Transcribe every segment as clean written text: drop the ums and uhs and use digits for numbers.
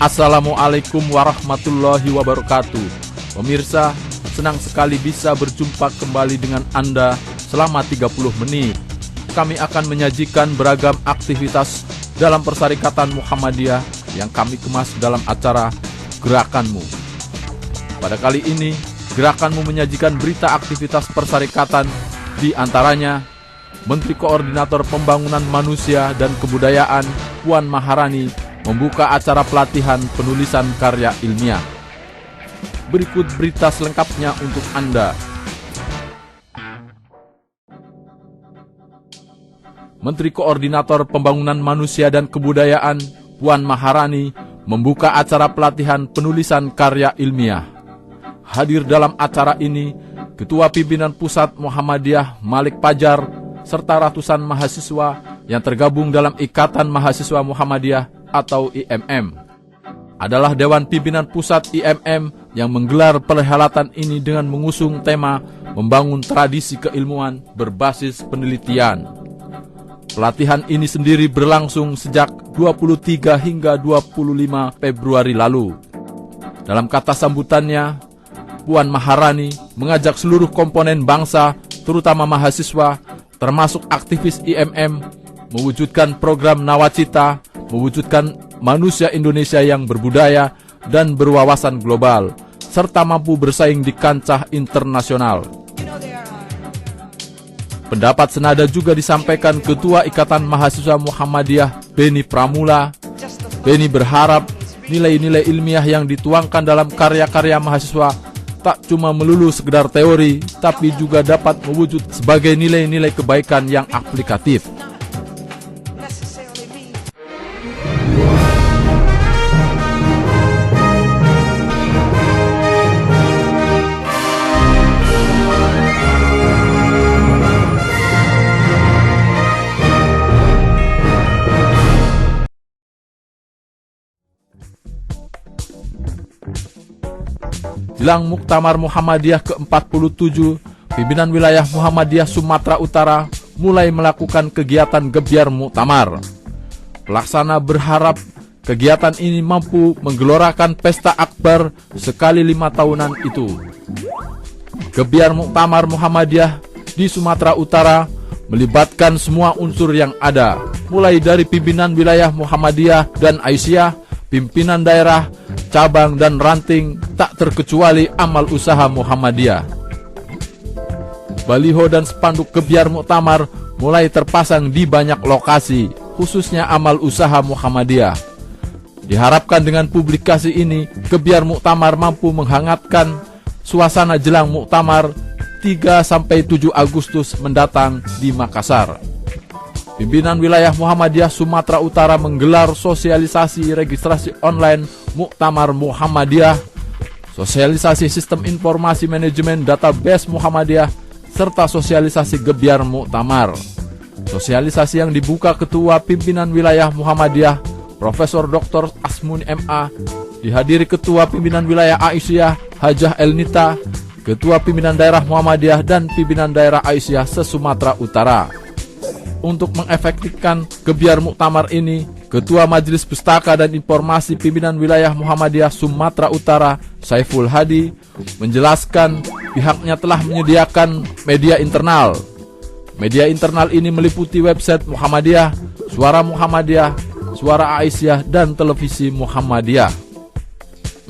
Assalamualaikum warahmatullahi wabarakatuh. Pemirsa, senang sekali bisa berjumpa kembali dengan Anda selama 30 menit. Kami akan menyajikan beragam aktivitas dalam Persyarikatan Muhammadiyah yang kami kemas dalam acara Gerakanmu. Pada kali ini, Gerakanmu menyajikan berita aktivitas Persyarikatan, di antaranya Menteri Koordinator Pembangunan Manusia dan Kebudayaan Puan Maharani membuka acara pelatihan penulisan karya ilmiah. Berikut berita selengkapnya untuk Anda. Menteri Koordinator Pembangunan Manusia dan Kebudayaan Puan Maharani membuka acara pelatihan penulisan karya ilmiah. Hadir dalam acara ini Ketua Pimpinan Pusat Muhammadiyah Malik Pajar serta ratusan mahasiswa yang tergabung dalam Ikatan Mahasiswa Muhammadiyah atau IMM. Adalah Dewan Pimpinan Pusat IMM yang menggelar perhelatan ini dengan mengusung tema membangun tradisi keilmuan berbasis penelitian. Pelatihan ini sendiri berlangsung sejak 23 hingga 25 Februari lalu. Dalam kata sambutannya, Puan Maharani mengajak seluruh komponen bangsa, terutama mahasiswa, termasuk aktivis IMM, mewujudkan program Nawacita, mewujudkan manusia Indonesia yang berbudaya dan berwawasan global, serta mampu bersaing di kancah internasional. Pendapat senada juga disampaikan Ketua Ikatan Mahasiswa Muhammadiyah Beni Pramula. Beni berharap nilai-nilai ilmiah yang dituangkan dalam karya-karya mahasiswa tak cuma melulu sekedar teori, tapi juga dapat mewujud sebagai nilai-nilai kebaikan yang aplikatif. Jelang Muktamar Muhammadiyah ke-47, pimpinan wilayah Muhammadiyah Sumatera Utara mulai melakukan kegiatan gebyar muktamar. Pelaksana berharap kegiatan ini mampu menggelorakan pesta akbar sekali 5 tahunan itu. Gebyar muktamar Muhammadiyah di Sumatera Utara melibatkan semua unsur yang ada, mulai dari pimpinan wilayah Muhammadiyah dan Aisyah, pimpinan daerah, cabang dan ranting, tak terkecuali amal usaha Muhammadiyah. Baliho dan spanduk gebyar muktamar mulai terpasang di banyak lokasi, khususnya amal usaha Muhammadiyah. Diharapkan dengan publikasi ini, gebyar muktamar mampu menghangatkan suasana jelang muktamar 3-7 Agustus mendatang di Makassar. Pimpinan wilayah Muhammadiyah Sumatera Utara menggelar sosialisasi registrasi online Muktamar Muhammadiyah, sosialisasi sistem informasi manajemen database Muhammadiyah, serta sosialisasi gebyar muktamar. Sosialisasi yang dibuka Ketua Pimpinan Wilayah Muhammadiyah Profesor Dr. Asmuni MA, dihadiri Ketua Pimpinan Wilayah Aisyah Hajah Elnita, Ketua Pimpinan Daerah Muhammadiyah dan Pimpinan Daerah Aisyah se-Sumatera Utara. Untuk mengefektifkan gebyar muktamar ini, Ketua Majelis Pustaka dan Informasi Pimpinan Wilayah Muhammadiyah Sumatera Utara, Saiful Hadi, menjelaskan pihaknya telah menyediakan media internal Media internal ini meliputi website Muhammadiyah, Suara Muhammadiyah, Suara Aisyah, dan Televisi Muhammadiyah.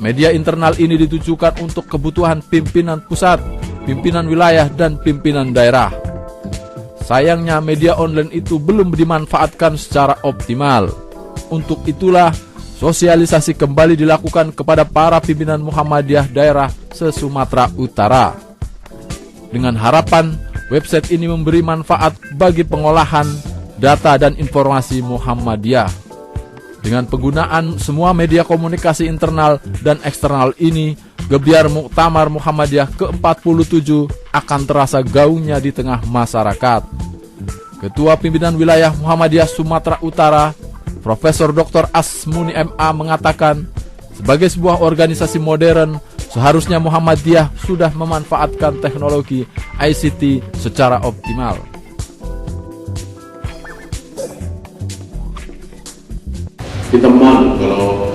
Media internal ini ditujukan untuk kebutuhan pimpinan pusat, pimpinan wilayah, dan pimpinan daerah. Sayangnya media online itu belum dimanfaatkan secara optimal. Untuk itulah, sosialisasi kembali dilakukan kepada para pimpinan Muhammadiyah daerah se-Sumatera Utara. Dengan harapan, website ini memberi manfaat bagi pengolahan data dan informasi Muhammadiyah. Dengan penggunaan semua media komunikasi internal dan eksternal ini, gebiar Muktamar Muhammadiyah ke-47 akan terasa gaungnya di tengah masyarakat. Ketua Pimpinan Wilayah Muhammadiyah Sumatera Utara, Profesor Dr. Asmuni MA mengatakan, sebagai sebuah organisasi modern, seharusnya Muhammadiyah sudah memanfaatkan teknologi ICT secara optimal. Kita malu kalau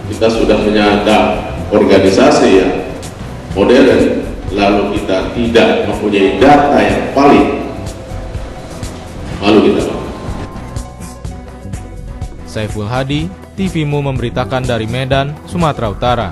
kita sudah menyadap organisasi yang modern, lalu kita tidak mempunyai data yang valid. Malu kita. Saiful Hadi, TVMU memberitakan dari Medan, Sumatera Utara.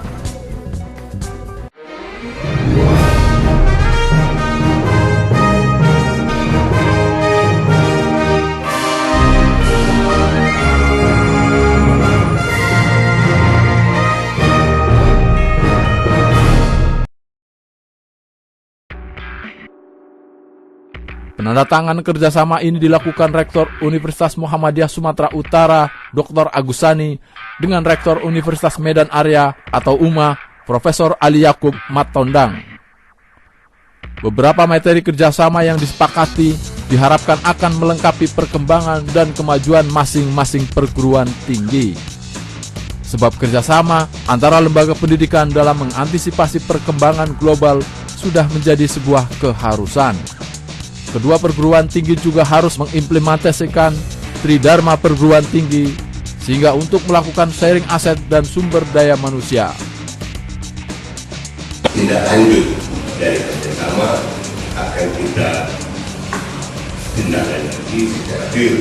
Penandatangan kerjasama ini dilakukan Rektor Universitas Muhammadiyah Sumatera Utara, Dr. Agusani, dengan Rektor Universitas Medan Area atau UMA, Profesor Ali Yakub Matondang. Beberapa materi kerjasama yang disepakati diharapkan akan melengkapi perkembangan dan kemajuan masing-masing perguruan tinggi. Sebab kerjasama antara lembaga pendidikan dalam mengantisipasi perkembangan global sudah menjadi sebuah keharusan. Kedua perguruan tinggi juga harus mengimplementasikan Tridharma perguruan tinggi sehingga untuk melakukan sharing aset dan sumber daya manusia. Tindak lanjut dari kerjasama akan kita tindak lanjuti secara real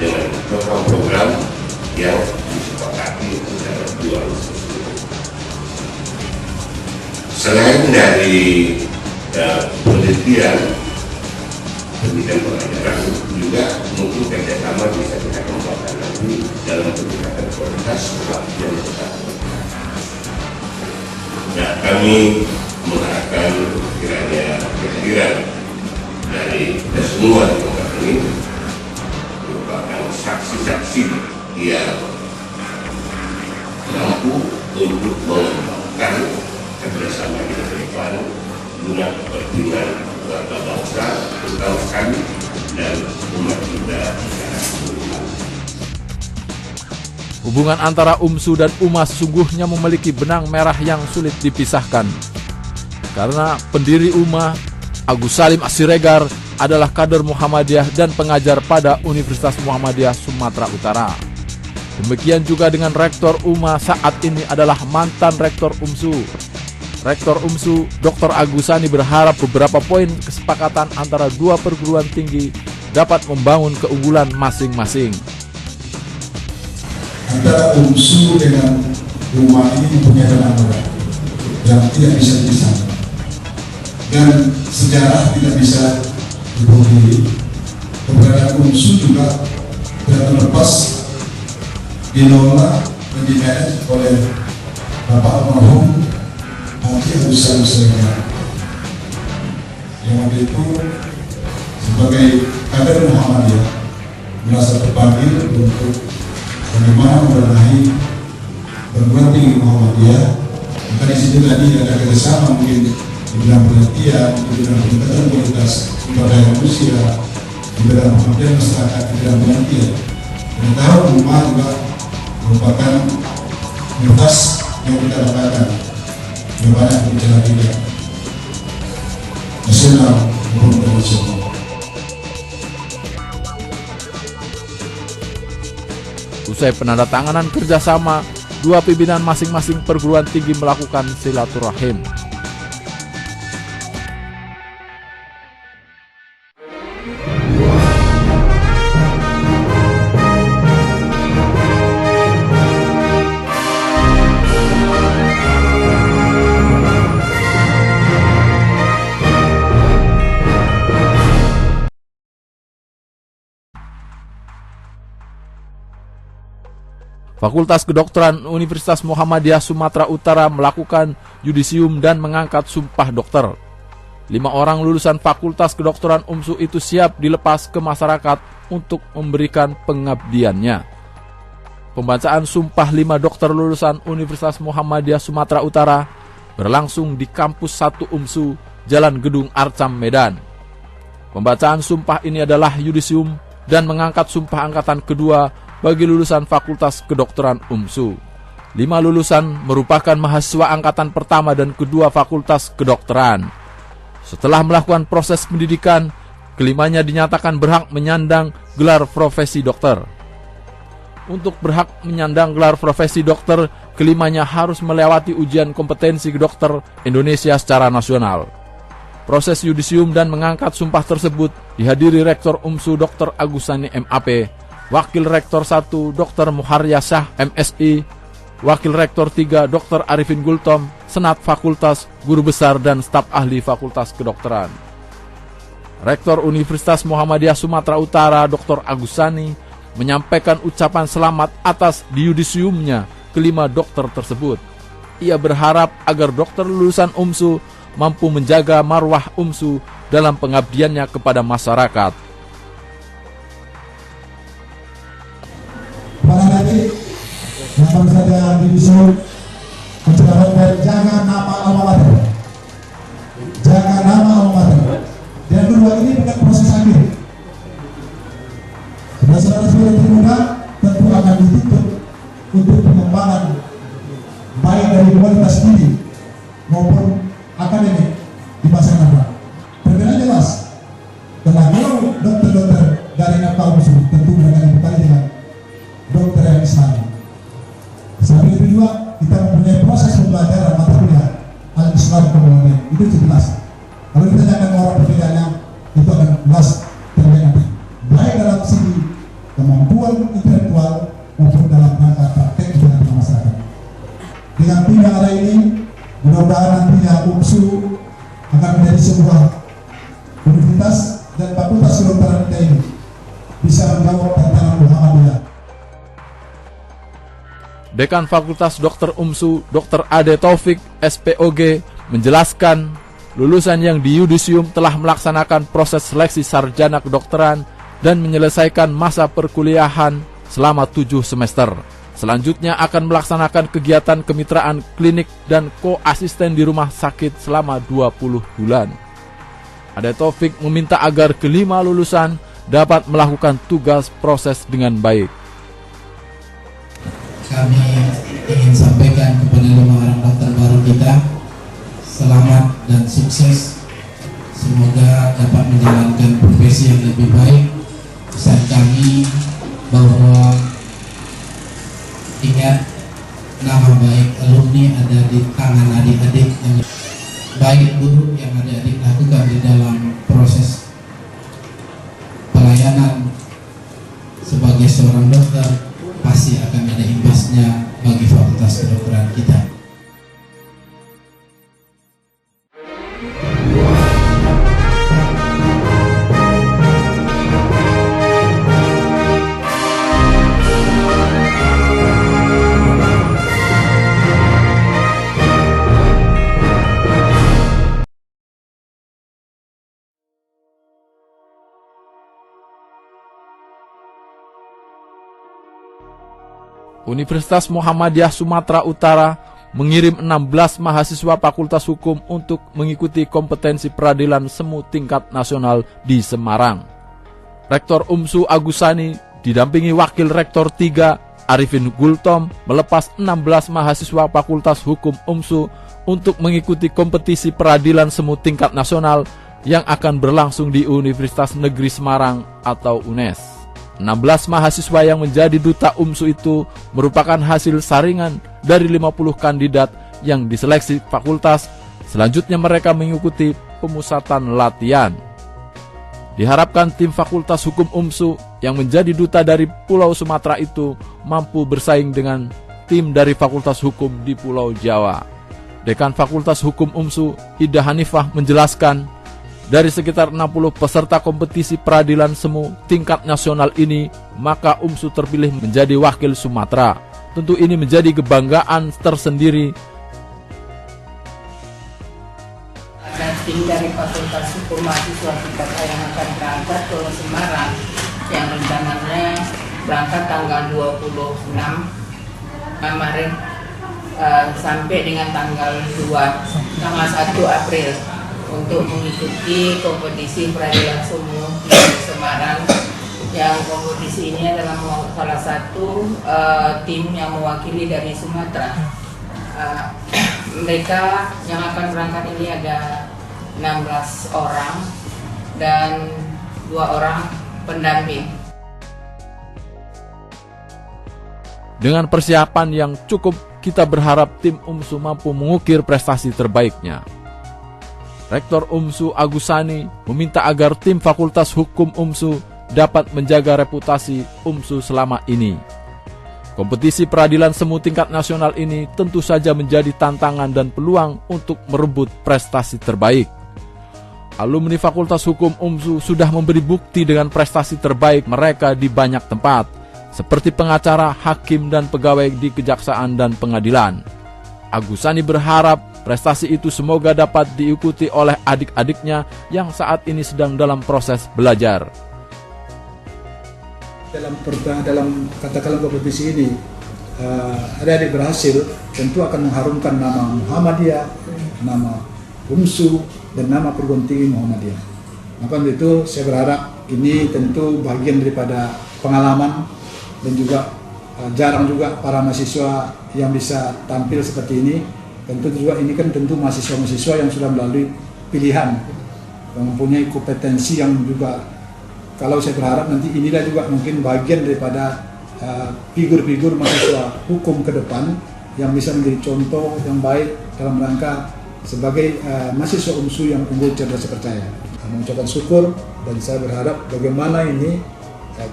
dengan program-program yang disepakati antara dua institusi. Selain dari penelitian pendidikan pelajaran, juga mungkin kerjasama bisa kita kembangkan lagi dalam peningkatan kualitas pelatihan yang kita. Nah, kami mengharapkan kiranya kehadiran dari kita semua di tempat ini merupakan saksi-saksi yang mampu untuk mengembangkan kerjasama kita ke depan guna kepentingan warga bangsa, terutama kami dan umat kita. Hubungan antara UMSU dan UMA sesungguhnya memiliki benang merah yang sulit dipisahkan. Karena pendiri UMA, Agus Salim Asiregar, adalah kader Muhammadiyah dan pengajar pada Universitas Muhammadiyah Sumatera Utara. Demikian juga dengan Rektor UMA saat ini adalah mantan Rektor UMSU. Rektor UMSU, Dr. Agusani berharap beberapa poin kesepakatan antara dua perguruan tinggi dapat membangun keunggulan masing-masing. Antara UMSU dengan UMA ini mempunyai benang merah yang tidak bisa dipisahkan. Dan sejarah tidak bisa dipungkiri. Keberadaan UMSU juga tidak terlepas dikelola dan dimanage oleh Bapak almarhum Haji Agus Salim Asiregar, yang waktu itu sebagai kader Muhammadiyah merasa terpanggil untuk bagaimana membenahi perguruan tinggi Muhammadiyah. Maka di situ tadi ada kerjasama mungkin di bidang penelitian, di bidang peningkatan kualitas sumber daya manusia, di bidang pengabdian masyarakat, di bidang penelitian. Dan tahu UMA juga merupakan universitas yang kita dapatkan kepada kebijakan kita nasional maupun internasional. Usai penandatanganan kerjasama, dua pimpinan masing-masing perguruan tinggi melakukan silaturahim. Fakultas Kedokteran Universitas Muhammadiyah Sumatera Utara melakukan yudisium dan mengangkat sumpah dokter. 5 orang lulusan Fakultas Kedokteran UMSU itu siap dilepas ke masyarakat untuk memberikan pengabdiannya. Pembacaan sumpah 5 dokter lulusan Universitas Muhammadiyah Sumatera Utara berlangsung di Kampus 1 UMSU, Jalan Gedung Arcam, Medan. Pembacaan sumpah ini adalah yudisium dan mengangkat sumpah angkatan kedua bagi lulusan Fakultas Kedokteran UMSU. 5 lulusan merupakan mahasiswa angkatan pertama dan kedua Fakultas Kedokteran. Setelah melakukan proses pendidikan, kelimanya dinyatakan berhak menyandang gelar profesi dokter. Untuk berhak menyandang gelar profesi dokter, kelimanya harus melewati ujian kompetensi dokter Indonesia secara nasional. Proses yudisium dan mengangkat sumpah tersebut dihadiri Rektor UMSU Dr. Agusani MAP, Wakil Rektor 1 Dr. Muharyasah MSI, Wakil Rektor 3 Dr. Arifin Gultom, Senat Fakultas, Guru Besar dan Staf Ahli Fakultas Kedokteran. Rektor Universitas Muhammadiyah Sumatera Utara Dr. Agusani menyampaikan ucapan selamat atas diyudisiumnya kelima dokter tersebut. Ia berharap agar dokter lulusan UMSU mampu menjaga marwah UMSU dalam pengabdiannya kepada masyarakat. Para hadirin yang baru saja disuruh menjelaskan jangan nama alma mater, jangan nama alma mater. Dan kedua ini bukan proses akhir. Saudara-saudara termuda tentu akan dituntut untuk pengembangan baik dari kualitas diri maupun akademik di masa depan. Perbedaan jelas. Kalau dokter-dokter dari UMSU tentu mereka dibekali dengan dokter yang Islami. Sampai kedua, kita mempunyai proses pembelajaran mata kuliah Al-Islam kemudian itu jelas. Kalau kita jangan orang perbedaannya, itu akan jelas terlihat baik dalam segi kemampuan intelektual maupun dalam rangka praktek dengan masyarakat. Dengan tim yang ada ini, mudah-mudahan nantinya UMSU akan menjadi sebuah universitas dan fakultas kedokteran kita ini bisa menjawab tantangan Muhammadiyah. Dekan Fakultas Dokter UMSU, Dr. Ade Taufik, SPOG, menjelaskan lulusan yang diyudisium telah melaksanakan proses seleksi sarjana kedokteran dan menyelesaikan masa perkuliahan selama 7 semester. Selanjutnya akan melaksanakan kegiatan kemitraan klinik dan koasisten di rumah sakit selama 20 bulan. Ade Taufik meminta agar kelima lulusan dapat melakukan tugas proses dengan baik. Kami ingin sampaikan kepada 5 orang dokter baru kita, selamat dan sukses. Semoga dapat menjalankan profesi yang lebih baik. Pesan kami bahwa ingat, nama baik alumni ada di tangan adik-adik, yang baik buruk yang adik-adik lakukan di dalam proses pelayanan sebagai seorang dokter pasti akan ada imbasnya bagi fakultas kedokteran kita. Universitas Muhammadiyah Sumatera Utara mengirim 16 mahasiswa Fakultas Hukum untuk mengikuti kompetensi peradilan semu tingkat nasional di Semarang. Rektor UMSU Agusani didampingi Wakil Rektor 3 Arifin Gultom melepas 16 mahasiswa Fakultas Hukum UMSU untuk mengikuti kompetisi peradilan semu tingkat nasional yang akan berlangsung di Universitas Negeri Semarang atau UNES. 16 mahasiswa yang menjadi duta UMSU itu merupakan hasil saringan dari 50 kandidat yang diseleksi fakultas. Selanjutnya mereka mengikuti pemusatan latihan. Diharapkan tim Fakultas Hukum UMSU yang menjadi duta dari Pulau Sumatera itu mampu bersaing dengan tim dari Fakultas Hukum di Pulau Jawa. Dekan Fakultas Hukum UMSU, Ida Hanifah, menjelaskan dari sekitar 60 peserta kompetisi peradilan semu tingkat nasional ini, maka UMSU terpilih menjadi wakil Sumatera. Tentu ini menjadi kebanggaan tersendiri. Ada tim dari Fakultas Hukum Mahasiswa kita yang akan berangkat ke Semarang, yang rencananya berangkat tanggal 26 Maret sampai dengan tanggal 1 April untuk mengikuti kompetisi peradilan semu di Semarang. Yang kompetisi ini adalah salah satu tim yang mewakili dari Sumatera. Mereka yang akan berangkat ini ada 16 orang dan 2 orang pendamping. Dengan persiapan yang cukup, kita berharap tim UMSU mampu mengukir prestasi terbaiknya. Rektor UMSU Agusani meminta agar tim Fakultas Hukum UMSU dapat menjaga reputasi UMSU selama ini. Kompetisi peradilan semu tingkat nasional ini tentu saja menjadi tantangan dan peluang untuk merebut prestasi terbaik. Alumni Fakultas Hukum UMSU sudah memberi bukti dengan prestasi terbaik mereka di banyak tempat, seperti pengacara, hakim, dan pegawai di kejaksaan dan pengadilan. Agusani berharap prestasi itu semoga dapat diikuti oleh adik-adiknya yang saat ini sedang dalam proses belajar. Dalam katakanlah kompetisi ini, adik-adik berhasil, tentu akan mengharumkan nama Muhammadiyah, nama UMSU, dan nama perguruan tinggi Muhammadiyah. Maka itu saya berharap ini tentu bagian daripada pengalaman, dan juga jarang juga para mahasiswa yang bisa tampil seperti ini. Tentu juga ini kan tentu mahasiswa-mahasiswa yang sudah melalui pilihan, yang mempunyai kompetensi yang juga, kalau saya berharap nanti inilah juga mungkin bagian daripada figur-figur mahasiswa hukum ke depan yang bisa menjadi contoh yang baik dalam rangka sebagai mahasiswa UMSU yang unggul, cerdas, percaya. Mengucapkan syukur, dan saya berharap bagaimana ini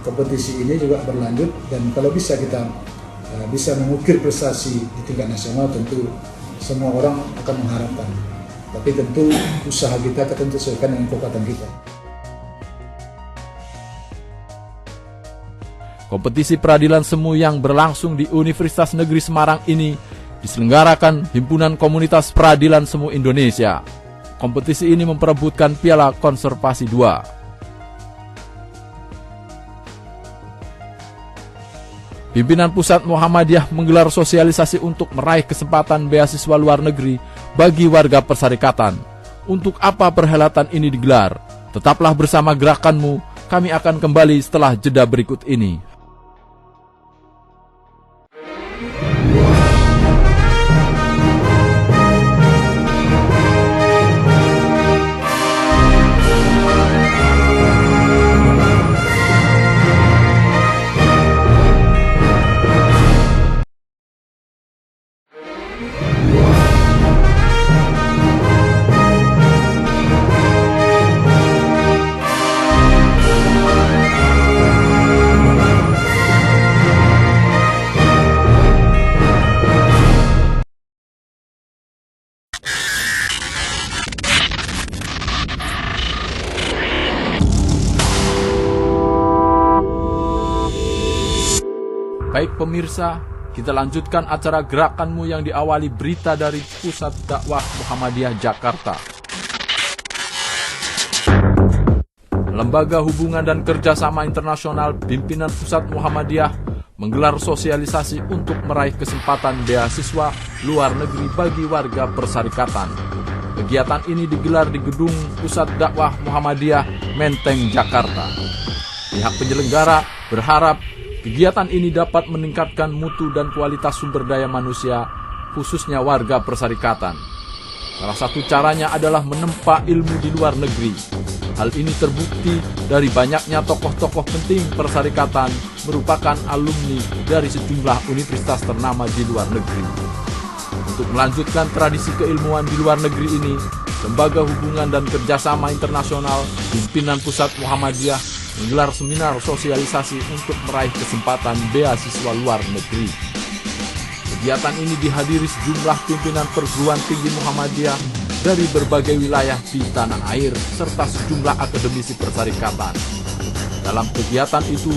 kompetisi ini juga berlanjut, dan kalau bisa kita bisa mengukir prestasi di tingkat nasional, tentu semua orang akan mengharapkan. Tapi tentu usaha kita akan sesuaikan dengan kekuatan kita. Kompetisi peradilan semu yang berlangsung di Universitas Negeri Semarang ini diselenggarakan Himpunan Komunitas Peradilan Semu Indonesia. Kompetisi ini memperebutkan Piala Konservasi 2. Pimpinan Pusat Muhammadiyah menggelar sosialisasi untuk meraih kesempatan beasiswa luar negeri bagi warga persyarikatan. Untuk apa perhelatan ini digelar? Tetaplah bersama Gerakanmu, kami akan kembali setelah jeda berikut ini. Baik pemirsa, kita lanjutkan acara Gerakanmu yang diawali berita dari Pusat Dakwah Muhammadiyah Jakarta. Lembaga Hubungan dan Kerjasama Internasional Pimpinan Pusat Muhammadiyah menggelar sosialisasi untuk meraih kesempatan beasiswa luar negeri bagi warga persyarikatan. Kegiatan ini digelar di Gedung Pusat Dakwah Muhammadiyah Menteng, Jakarta. Pihak penyelenggara berharap kegiatan ini dapat meningkatkan mutu dan kualitas sumber daya manusia, khususnya warga persyarikatan. Salah satu caranya adalah menempa ilmu di luar negeri. Hal ini terbukti dari banyaknya tokoh-tokoh penting persyarikatan merupakan alumni dari sejumlah universitas ternama di luar negeri. Untuk melanjutkan tradisi keilmuan di luar negeri ini, Lembaga Hubungan dan Kerjasama Internasional Pimpinan Pusat Muhammadiyah menggelar seminar sosialisasi untuk meraih kesempatan beasiswa luar negeri. Kegiatan ini dihadiri sejumlah pimpinan perguruan tinggi Muhammadiyah dari berbagai wilayah di tanah air serta sejumlah akademisi persyarikatan. Dalam kegiatan itu,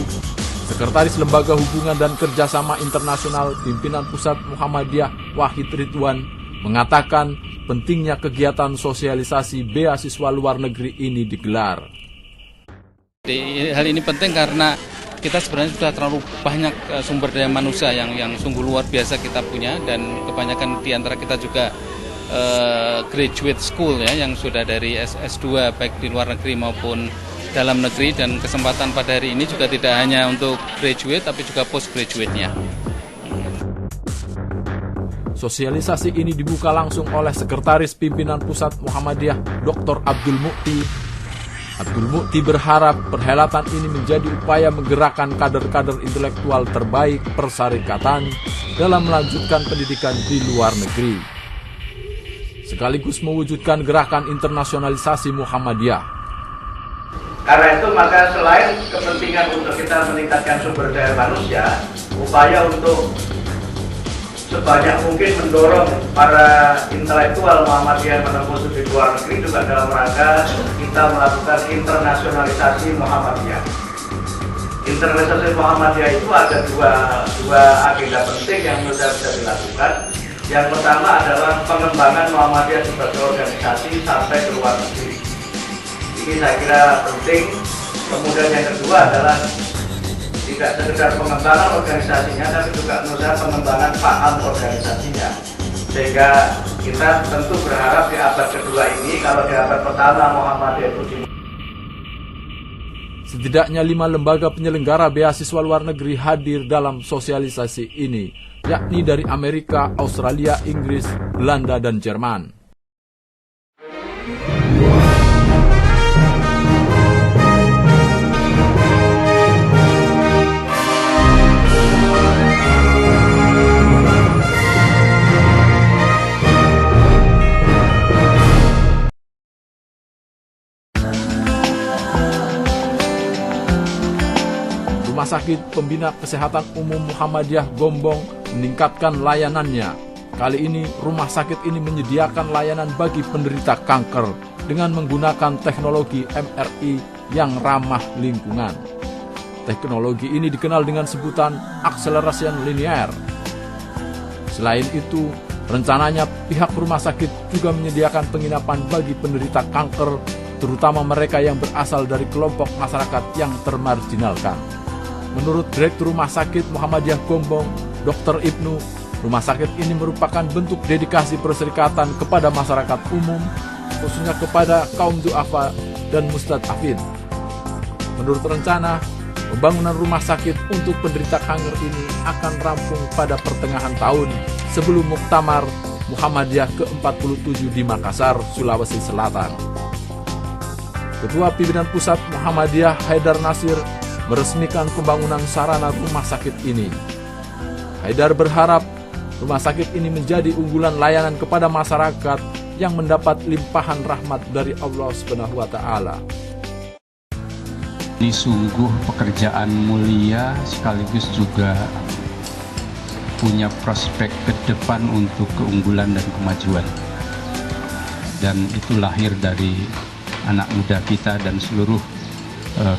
Sekretaris Lembaga Hubungan dan Kerjasama Internasional Pimpinan Pusat Muhammadiyah Wahid Ridwan mengatakan pentingnya kegiatan sosialisasi beasiswa luar negeri ini digelar. Hal ini penting karena kita sebenarnya sudah terlalu banyak sumber daya manusia yang sungguh luar biasa kita punya, dan kebanyakan di antara kita juga graduate school ya, yang sudah dari S2 baik di luar negeri maupun dalam negeri, dan kesempatan pada hari ini juga tidak hanya untuk graduate tapi juga postgraduate-nya. Sosialisasi ini dibuka langsung oleh Sekretaris Pimpinan Pusat Muhammadiyah Dr. Abdul Mukti. Abdul Mukti berharap perhelatan ini menjadi upaya menggerakkan kader-kader intelektual terbaik persyarikatan dalam melanjutkan pendidikan di luar negeri, sekaligus mewujudkan gerakan internasionalisasi Muhammadiyah. Karena itu maka selain kepentingan untuk kita meningkatkan sumber daya manusia, upaya untuk sebanyak mungkin mendorong para intelektual Muhammadiyah menempuh studi luar negeri juga dalam rangka kita melakukan internasionalisasi Muhammadiyah. Internasionalisasi Muhammadiyah itu ada dua agenda penting yang sudah bisa dilakukan. Yang pertama adalah pengembangan Muhammadiyah sebagai organisasi sampai ke luar negeri. Ini saya kira penting. Kemudian yang kedua adalah tidak sekedar pengembangan organisasinya, tapi juga menurut pengembangan paham organisasinya. Sehingga kita tentu berharap di abad kedua ini, kalau di abad pertama Muhammadiyah itu Setidaknya 5 lembaga penyelenggara beasiswa luar negeri hadir dalam sosialisasi ini, yakni dari Amerika, Australia, Inggris, Belanda, dan Jerman. Rumah Sakit Pembina Kesehatan Umum Muhammadiyah Gombong meningkatkan layanannya. Kali ini, rumah sakit ini menyediakan layanan bagi penderita kanker dengan menggunakan teknologi MRI yang ramah lingkungan. Teknologi ini dikenal dengan sebutan acceleration linear. Selain itu, rencananya pihak rumah sakit juga menyediakan penginapan bagi penderita kanker, terutama mereka yang berasal dari kelompok masyarakat yang termarginalkan. Menurut Direktur Rumah Sakit Muhammadiyah Gombong, Dr. Ibnu, rumah sakit ini merupakan bentuk dedikasi perserikatan kepada masyarakat umum, khususnya kepada kaum du'afa dan mustad'afin. Menurut rencana, pembangunan rumah sakit untuk penderita kanker ini akan rampung pada pertengahan tahun sebelum Muktamar Muhammadiyah ke-47 di Makassar, Sulawesi Selatan. Ketua Pimpinan Pusat Muhammadiyah Haidar Nasir meresmikan pembangunan sarana rumah sakit ini. Haidar berharap rumah sakit ini menjadi unggulan layanan kepada masyarakat yang mendapat limpahan rahmat dari Allah SWT. Ini sungguh pekerjaan mulia sekaligus juga punya prospek ke depan untuk keunggulan dan kemajuan. Dan itu lahir dari anak muda kita dan seluruh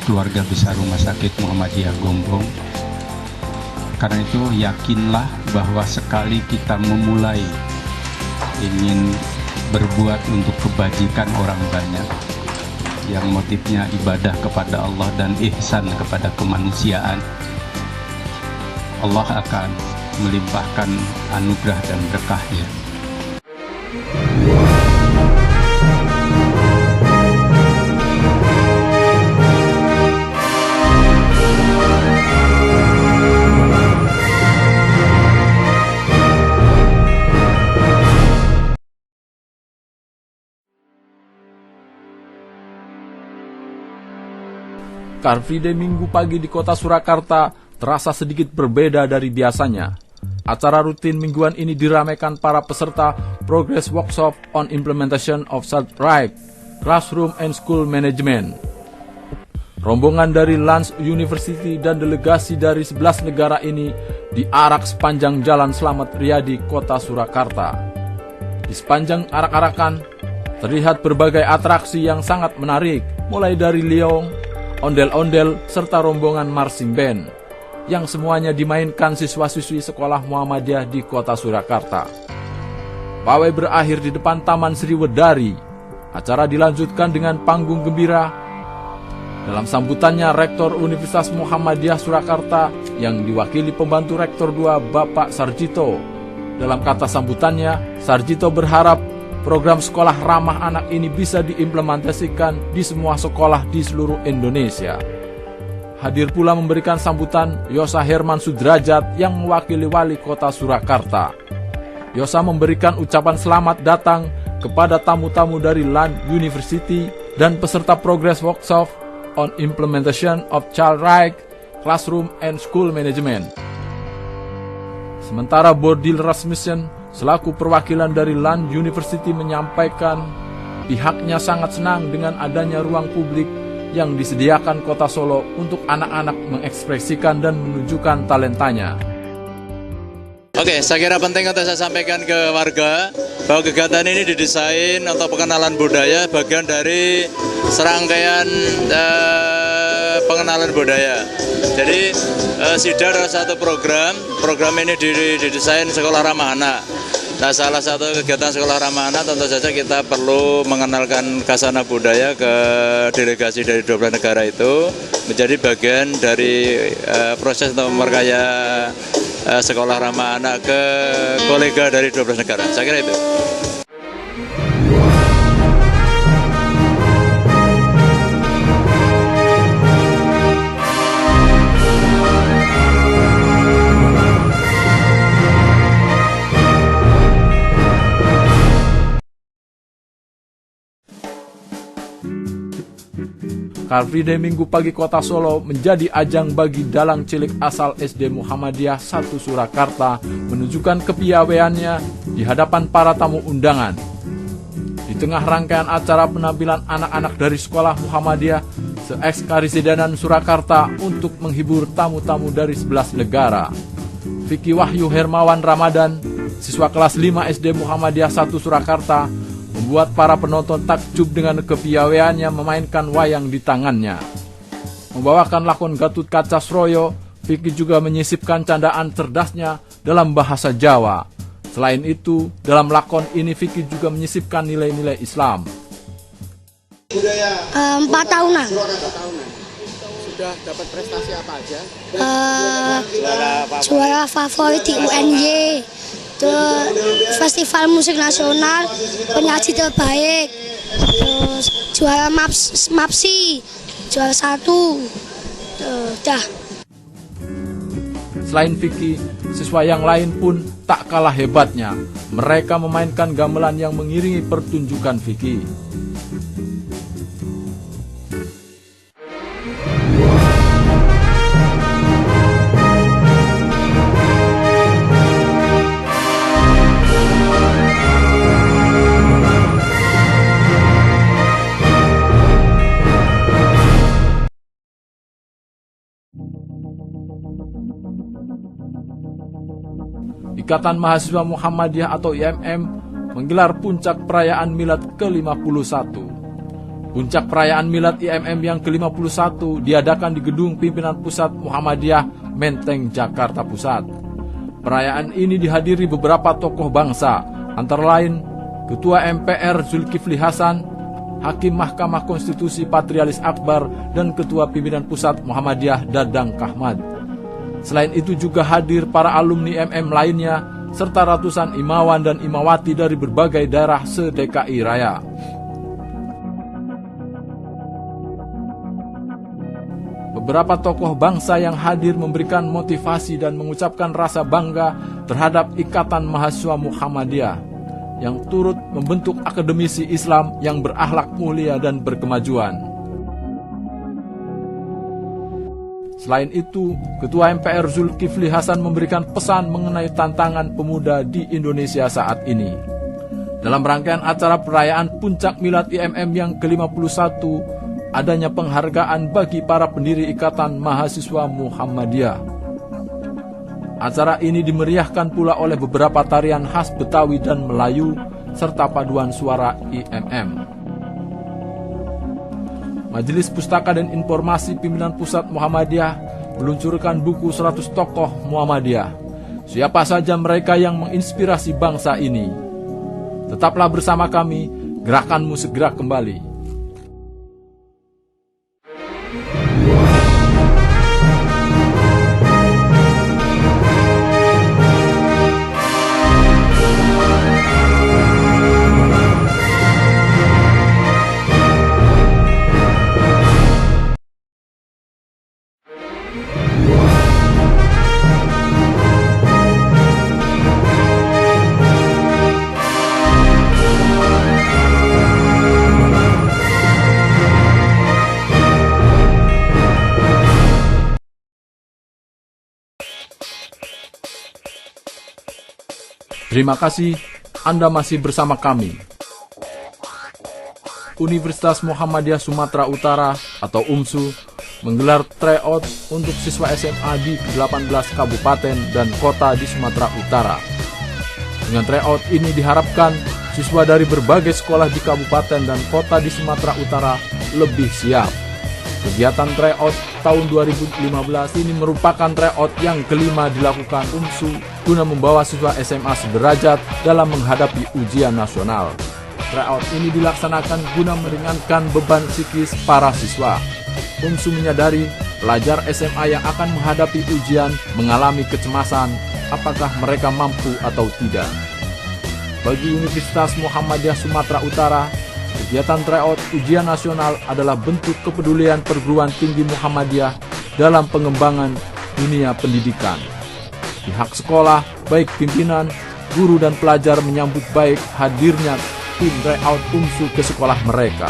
keluarga besar Rumah Sakit Muhammadiyah Gombong. Karena itu yakinlah bahwa sekali kita memulai ingin berbuat untuk kebajikan orang banyak yang motifnya ibadah kepada Allah dan ihsan kepada kemanusiaan, Allah akan melimpahkan anugerah dan berkahnya. Car Free Day Minggu pagi di kota Surakarta terasa sedikit berbeda dari biasanya. Acara rutin mingguan ini diramaikan para peserta Progress Workshop on Implementation of Self-Right, Classroom and School Management. Rombongan dari Lans University dan delegasi dari 11 negara ini diarak sepanjang Jalan Slamet Riyadi, kota Surakarta. Di sepanjang arak-arakan, terlihat berbagai atraksi yang sangat menarik, mulai dari liong, ondel-ondel, serta rombongan marching band. yang semuanya dimainkan siswa-siswi sekolah Muhammadiyah di kota Surakarta. Pawai berakhir di depan Taman Sriwedari. Acara dilanjutkan dengan panggung gembira. Dalam sambutannya, Rektor Universitas Muhammadiyah Surakarta yang diwakili pembantu Rektor 2 Bapak Sarjito. Dalam kata sambutannya, Sarjito berharap program sekolah ramah anak ini bisa diimplementasikan di semua sekolah di seluruh Indonesia. Hadir pula memberikan sambutan Yosa Herman Sudrajat yang mewakili Wali Kota Surakarta. Yosa memberikan ucapan selamat datang kepada tamu-tamu dari Land University dan peserta Progress Workshop on Implementation of Child Right, Classroom and School Management. Sementara Bodil Rasmussen selaku perwakilan dari Land University menyampaikan pihaknya sangat senang dengan adanya ruang publik yang disediakan Kota Solo untuk anak-anak mengekspresikan dan menunjukkan talentanya. Oke, saya kira penting untuk saya sampaikan ke warga bahwa kegiatan ini didesain untuk pengenalan budaya, bagian dari serangkaian pengenalan budaya. Jadi SIDA adalah satu program ini didesain sekolah ramah anak. Nah, salah satu kegiatan sekolah ramah anak tentu saja kita perlu mengenalkan khasana budaya ke delegasi dari 12 negara itu menjadi bagian dari proses untuk memperkaya sekolah ramah anak ke kolega dari 12 negara. Saya kira itu. Car Free Day Minggu pagi Kota Solo menjadi ajang bagi dalang cilik asal SD Muhammadiyah 1 Surakarta menunjukkan kepiawaiannya di hadapan para tamu undangan. Di tengah rangkaian acara penampilan anak-anak dari sekolah Muhammadiyah se-Ekskarisidenan Surakarta untuk menghibur tamu-tamu dari 11 negara. Vicky Wahyu Hermawan Ramadan, siswa kelas 5 SD Muhammadiyah 1 Surakarta, membuat para penonton takjub dengan kepiawaiannya memainkan wayang di tangannya. Membawakan lakon Gatut Kaca Sroyo, Vicky juga menyisipkan candaan cerdasnya dalam bahasa Jawa. Selain itu, dalam lakon ini Vicky juga menyisipkan nilai-nilai Islam. 4 tahunan. Sudah dapat prestasi apa aja? Juara favorit di UNY. Festival musik nasional, penyaji terbaik, terus juara MAPSI, juara 1, dah. Selain Vicky, siswa yang lain pun tak kalah hebatnya. Mereka memainkan gamelan yang mengiringi pertunjukan Vicky. Ikatan Mahasiswa Muhammadiyah atau IMM menggelar puncak perayaan Milad ke-51. Puncak perayaan Milad IMM yang ke-51 diadakan di Gedung Pimpinan Pusat Muhammadiyah, Menteng, Jakarta Pusat. Perayaan ini dihadiri beberapa tokoh bangsa, antara lain Ketua MPR Zulkifli Hasan, Hakim Mahkamah Konstitusi Patrialis Akbar, dan Ketua Pimpinan Pusat Muhammadiyah Dadang Kahmad. Selain itu juga hadir para alumni MM lainnya, serta ratusan imawan dan imawati dari berbagai daerah se-DKI Raya. Beberapa tokoh bangsa yang hadir memberikan motivasi dan mengucapkan rasa bangga terhadap Ikatan Mahasiswa Muhammadiyah yang turut membentuk akademisi Islam yang berakhlak mulia dan berkemajuan. Selain itu, Ketua MPR Zulkifli Hasan memberikan pesan mengenai tantangan pemuda di Indonesia saat ini. Dalam rangkaian acara perayaan Puncak Milad IMM yang ke-51, adanya penghargaan bagi para pendiri Ikatan Mahasiswa Muhammadiyah. Acara ini dimeriahkan pula oleh beberapa tarian khas Betawi dan Melayu, serta paduan suara IMM. Majelis Pustaka dan Informasi Pimpinan Pusat Muhammadiyah meluncurkan buku 100 tokoh Muhammadiyah. Siapa saja mereka yang menginspirasi bangsa ini? Tetaplah bersama kami, gerakanmu segera kembali. Terima kasih Anda masih bersama kami. Universitas Muhammadiyah Sumatera Utara atau UMSU menggelar tryout untuk siswa SMA di 18 kabupaten dan kota di Sumatera Utara. Dengan tryout ini diharapkan siswa dari berbagai sekolah di kabupaten dan kota di Sumatera Utara lebih siap. Kegiatan tryout tahun 2015 ini merupakan tryout yang kelima dilakukan UMSU guna membawa siswa SMA sederajat dalam menghadapi ujian nasional. Tryout ini dilaksanakan guna meringankan beban psikis para siswa. UMSU menyadari pelajar SMA yang akan menghadapi ujian mengalami kecemasan apakah mereka mampu atau tidak. Bagi Universitas Muhammadiyah Sumatera Utara, kegiatan tryout ujian nasional adalah bentuk kepedulian perguruan tinggi Muhammadiyah dalam pengembangan dunia pendidikan. Pihak sekolah, baik pimpinan, guru dan pelajar menyambut baik hadirnya tim tryout UMSU ke sekolah mereka.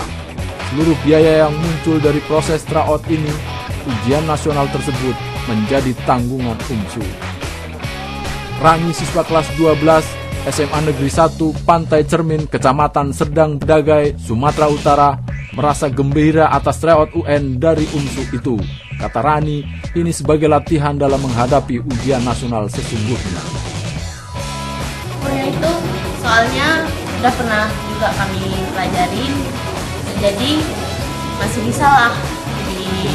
Seluruh biaya yang muncul dari proses tryout ini, ujian nasional tersebut menjadi tanggungan UMSU. Rani, siswa kelas 12 SMA Negeri 1 Pantai Cermin, Kecamatan Serdang Bedagai, Sumatera Utara, merasa gembira atas tryout UN dari UMSU itu. Kata Rani, ini sebagai latihan dalam menghadapi ujian nasional sesungguhnya. Itu soalnya udah pernah juga kami pelajarin, jadi masih bisa lah. Jadi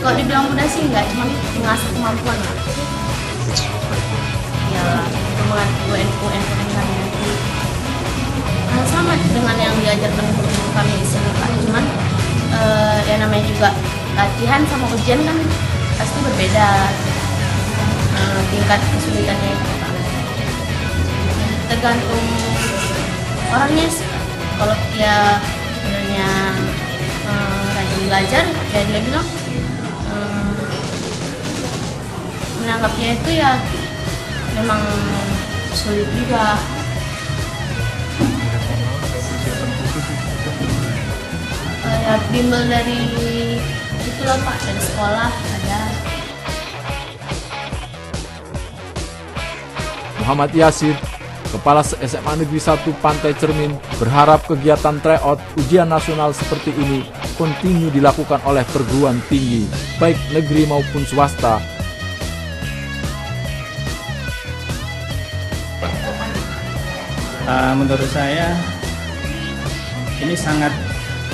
kalau dibilang mudah sih enggak, cuma mengasah kemampuan lah. Ya, UN kami nanti sama dengan yang diajarkan guru kami di sini Pak. Cuman ya namanya juga latihan sama ujian kan pasti berbeda tingkat kesulitannya itu Pak. Tergantung orangnya sih. Kalau dia sebenarnya rajin belajar, ya dia bilang menanggapnya itu ya memang sulit juga. Ya bimbel dari itulah Pak, dari sekolah ada. Muhammad Yasir, Kepala SMA Negeri 1 Pantai Cermin, berharap kegiatan tryout ujian nasional seperti ini kontinu dilakukan oleh perguruan tinggi, baik negeri maupun swasta. Menurut saya ini sangat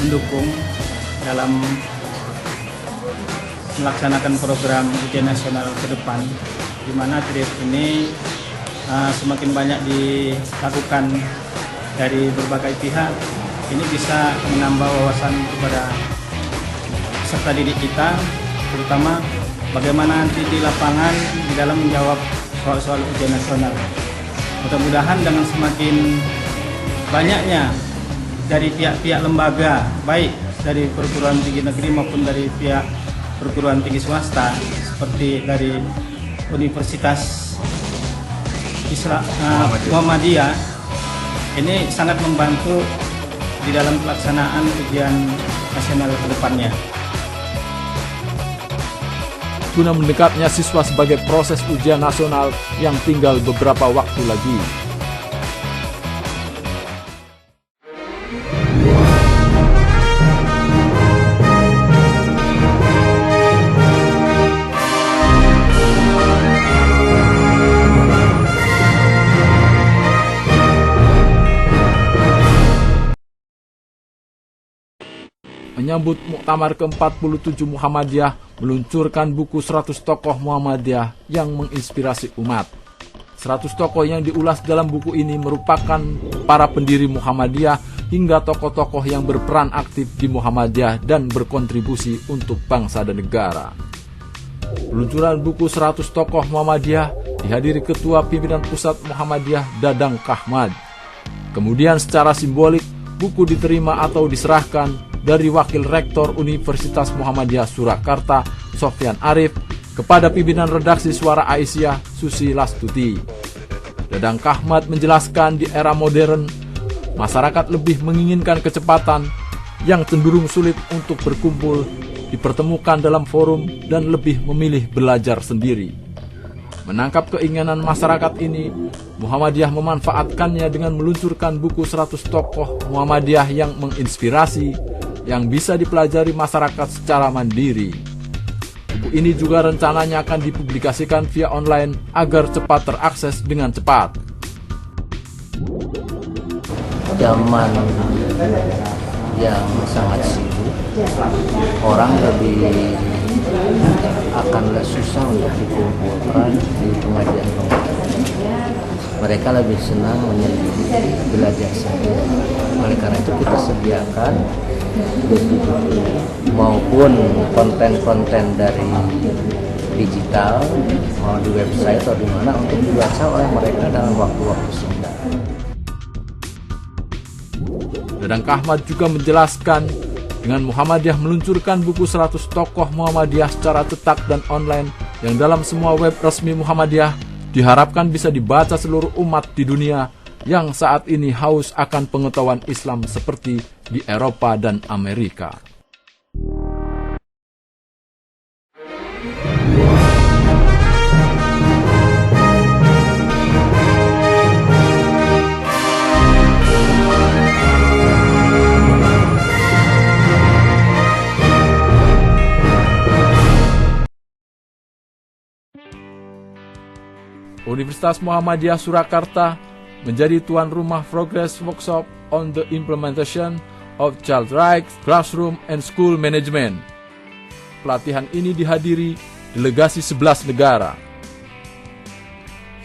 mendukung dalam melaksanakan program ujian nasional ke depan, di mana tryout ini semakin banyak dilakukan dari berbagai pihak. Ini bisa menambah wawasan kepada peserta didik kita, terutama bagaimana nanti di lapangan di dalam menjawab soal-soal ujian nasional. Mudah-mudahan dengan semakin banyaknya dari pihak-pihak lembaga, baik dari perguruan tinggi negeri maupun dari pihak perguruan tinggi swasta, seperti dari Universitas Muhammadiyah, ini sangat membantu di dalam pelaksanaan ujian nasional ke depannya. Guna mendekatnya siswa sebagai proses ujian nasional yang tinggal beberapa waktu lagi. menyambut Muktamar ke-47 Muhammadiyah meluncurkan buku 100 tokoh Muhammadiyah yang menginspirasi umat. 100 tokoh yang diulas dalam buku ini merupakan para pendiri Muhammadiyah hingga tokoh-tokoh yang berperan aktif di Muhammadiyah dan berkontribusi untuk bangsa dan negara. Peluncuran buku 100 tokoh Muhammadiyah dihadiri Ketua Pimpinan Pusat Muhammadiyah Dadang Kahmad. Kemudian secara simbolik buku diterima atau diserahkan dari Wakil Rektor Universitas Muhammadiyah Surakarta Sofyan Arif kepada pimpinan redaksi Suara Aisyah Susi Lastuti. Dadang Kahmad menjelaskan di era modern, masyarakat lebih menginginkan kecepatan yang cenderung sulit untuk berkumpul, dipertemukan dalam forum, dan lebih memilih belajar sendiri. Menangkap keinginan masyarakat ini, Muhammadiyah memanfaatkannya dengan meluncurkan buku 100 tokoh Muhammadiyah yang menginspirasi, yang bisa dipelajari masyarakat secara mandiri. Buku ini juga rencananya akan dipublikasikan via online agar cepat terakses dengan cepat. Zaman yang sangat sibuk, orang lebih akan susah untuk dikumpulkan di pengajian-pengajian. Mereka lebih senang menyendiri, belajar sendiri. Oleh karena itu kita sediakan maupun konten-konten dari digital, mau di website atau di mana untuk dibaca oleh mereka dalam waktu-waktu singkat. Dadang Kahmad juga menjelaskan, dengan Muhammadiyah meluncurkan buku 100 tokoh Muhammadiyah secara cetak dan online yang dalam semua web resmi Muhammadiyah diharapkan bisa dibaca seluruh umat di dunia yang saat ini haus akan pengetahuan Islam seperti di Eropa dan Amerika. Universitas Muhammadiyah Surakarta menjadi tuan rumah Progress Workshop on the Implementation of Child Rights, Classroom and School Management. Pelatihan ini dihadiri delegasi 11 negara.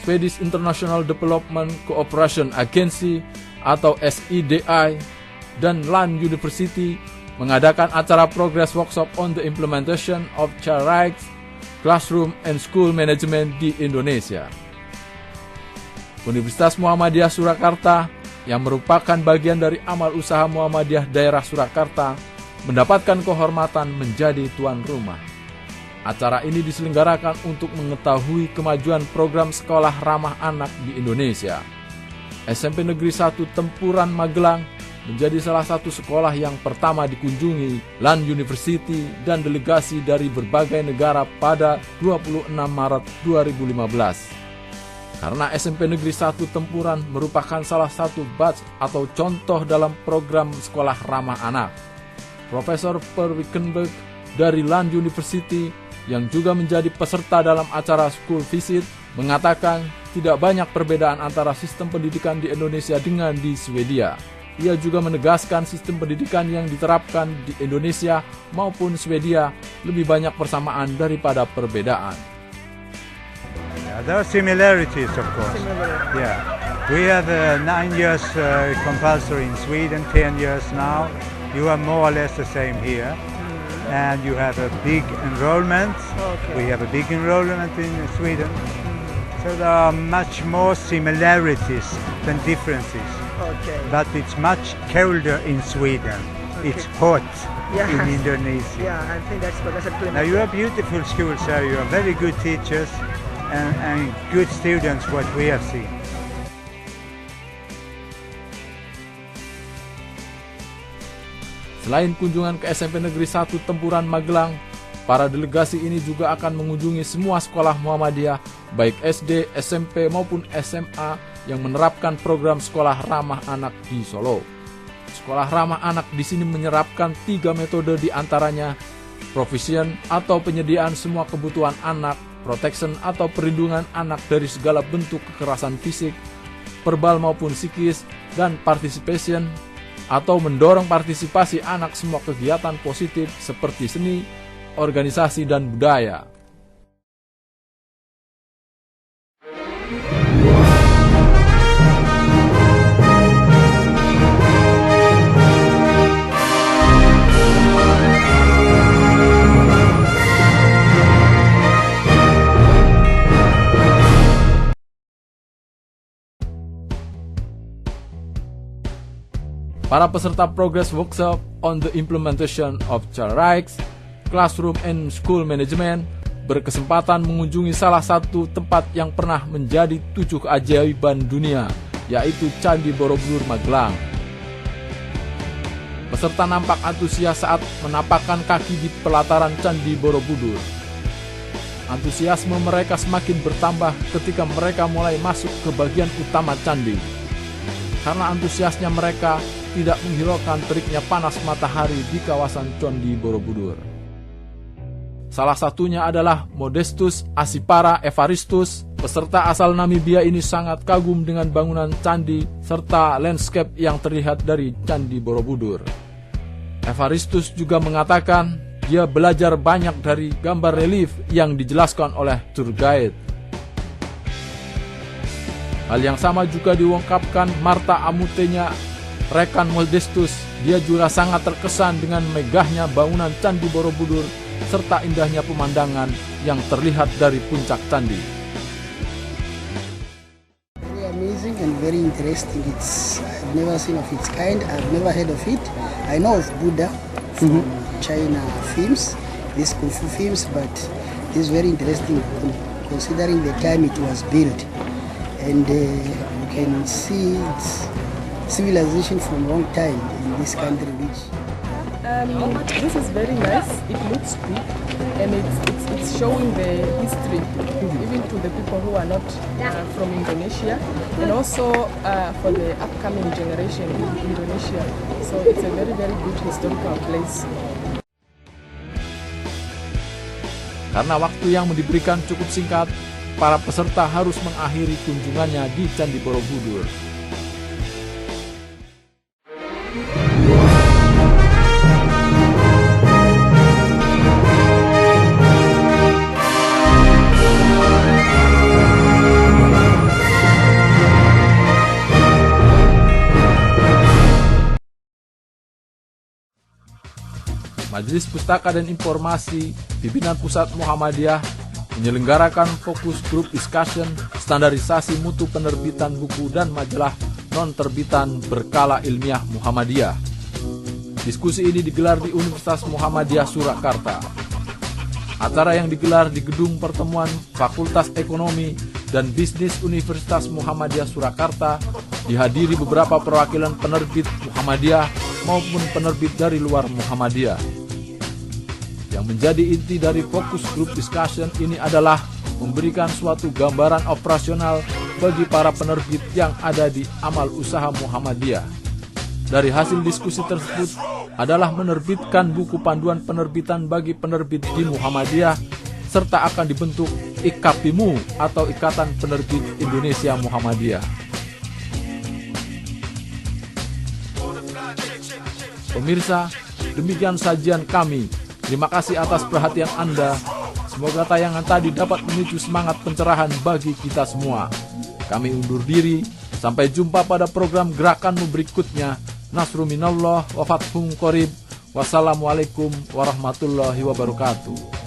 Swedish International Development Cooperation Agency atau SIDI dan Lund University mengadakan acara Progress Workshop on the Implementation of Child Rights, Classroom and School Management di Indonesia. Universitas Muhammadiyah Surakarta yang merupakan bagian dari amal usaha Muhammadiyah Daerah Surakarta mendapatkan kehormatan menjadi tuan rumah. Acara ini diselenggarakan untuk mengetahui kemajuan program sekolah ramah anak di Indonesia. SMP Negeri 1 Tempuran Magelang menjadi salah satu sekolah yang pertama dikunjungi Lund University dan delegasi dari berbagai negara pada 26 Maret 2015. Karena SMP Negeri 1 Tempuran merupakan salah satu batch atau contoh dalam program sekolah ramah anak. Profesor Per Wickenberg dari Lund University yang juga menjadi peserta dalam acara school visit mengatakan tidak banyak perbedaan antara sistem pendidikan di Indonesia dengan di Swedia. Ia juga menegaskan sistem pendidikan yang diterapkan di Indonesia maupun Swedia lebih banyak persamaan daripada perbedaan. There are similarities, of course. Yeah, we have 9 years compulsory in Sweden, 10 years now. You are more or less the same here, and you have a big enrollment. We have a big enrollment in Sweden, so there are much more similarities than differences. But it's much colder in Sweden. It's hot in Indonesia. Yeah, I think that's because of climate. Now you have beautiful schools here. You have very good teachers. And good students, what we have seen. Selain kunjungan ke SMP Negeri 1 Tempuran Magelang, para delegasi ini juga akan mengunjungi semua sekolah Muhammadiyah, baik SD, SMP maupun SMA yang menerapkan program sekolah ramah anak di Solo. Sekolah ramah anak di sini menerapkan 3 metode di antaranya provision atau penyediaan semua kebutuhan anak, protection atau perlindungan anak dari segala bentuk kekerasan fisik, verbal maupun psikis, dan participation atau mendorong partisipasi anak semua kegiatan positif seperti seni, organisasi, dan budaya. Para peserta Progress Workshop on the Implementation of Child Rights, Classroom and School Management berkesempatan mengunjungi salah satu tempat yang pernah menjadi 7 keajaiban dunia, yaitu Candi Borobudur Magelang. Peserta nampak antusias saat menapakkan kaki di pelataran Candi Borobudur. Antusiasme mereka semakin bertambah ketika mereka mulai masuk ke bagian utama candi. Karena antusiasnya mereka tidak menghiraukan teriknya panas matahari di kawasan Candi Borobudur. Salah satunya adalah Modestus Asipara Evaristus. Peserta asal Namibia ini sangat kagum dengan bangunan candi serta landscape yang terlihat dari Candi Borobudur. Evaristus juga mengatakan dia belajar banyak dari gambar relief yang dijelaskan oleh tour guide. Hal yang sama juga diungkapkan Marta Amutenya, rekan Modestus. Dia juga sangat terkesan dengan megahnya bangunan Candi Borobudur serta indahnya pemandangan yang terlihat dari puncak candi. Very amazing and very interesting. I've never seen of its kind. I've never heard of it. I know of Buddha from China films, these Kung Fu films, but it's very interesting considering the time it was built, and you can see its civilization from long time in this country. This is very nice. It looks big, and it's showing the history, even to the people who are not from Indonesia, and also for the upcoming generation in Indonesia. So it's a very, very good historical place. Karena waktu yang diberikan cukup singkat, para peserta harus mengakhiri kunjungannya di Candi Borobudur. Majelis Pustaka dan Informasi Pimpinan Pusat Muhammadiyah menyelenggarakan fokus group discussion standarisasi mutu penerbitan buku dan majalah non-terbitan berkala ilmiah Muhammadiyah. Diskusi ini digelar di Universitas Muhammadiyah Surakarta. Acara yang digelar di Gedung Pertemuan Fakultas Ekonomi dan Bisnis Universitas Muhammadiyah Surakarta dihadiri beberapa perwakilan penerbit Muhammadiyah maupun penerbit dari luar Muhammadiyah. Yang menjadi inti dari fokus group discussion ini adalah memberikan suatu gambaran operasional bagi para penerbit yang ada di amal usaha Muhammadiyah. Dari hasil diskusi tersebut adalah menerbitkan buku panduan penerbitan bagi penerbit di Muhammadiyah, serta akan dibentuk IKAPIMU atau Ikatan Penerbit Indonesia Muhammadiyah. Pemirsa, demikian sajian kami. Terima kasih atas perhatian Anda. Semoga tayangan tadi dapat memicu semangat pencerahan bagi kita semua. Kami undur diri. Sampai jumpa pada program gerakanmu berikutnya. Nasru minallah wa fathun qorib. Wassalamualaikum warahmatullahi wabarakatuh.